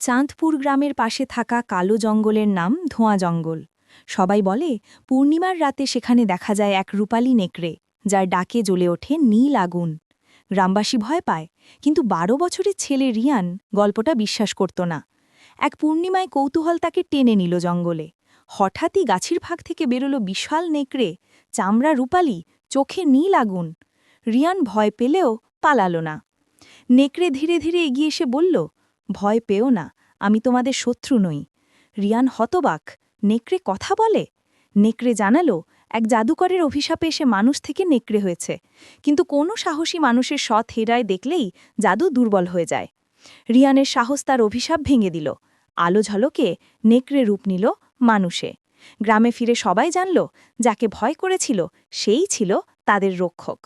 চাঁদপুর গ্রামের পাশে থাকা কালো জঙ্গলের নাম ধোঁয়া জঙ্গল। সবাই বলে পূর্ণিমার রাতে সেখানে দেখা যায় এক রূপালী নেকড়ে, যার ডাকে জ্বলে ওঠে নীল আগুন। গ্রামবাসী ভয় পায়, কিন্তু ১২ বছরের ছেলে রিয়ান গল্পটা বিশ্বাস করত না। এক পূর্ণিমায় কৌতূহল তাকে টেনে নিল জঙ্গলে। হঠাৎই গাছের ফাঁক থেকে বেরোলো বিশাল নেকড়ে, চামড়া রূপালী, চোখে নীল আগুন। রিয়ান ভয় পেলেও পালালো না। নেকড়ে ধীরে ধীরে এগিয়ে এসে বলল, ভয় পেও না, আমি তোমাদের শত্রু নই। রিয়ান হতবাক, নেকড়ে কথা বলে? নেকড়ে জানালো, এক জাদুকরের অভিশাপে এসে মানুষ থেকে নেকড়ে হয়েছে, কিন্তু কোনো সাহসী মানুষের সৎ হেরায় দেখলেই জাদু দুর্বল হয়ে যায়। রিয়ানের সাহস তার অভিশাপ ভেঙে দিল। আলো ঝলকে নেকড়ে রূপ নিল মানুষে। গ্রামে ফিরে সবাই জানল, যাকে ভয় করেছিল সেই ছিল তাদের রক্ষক।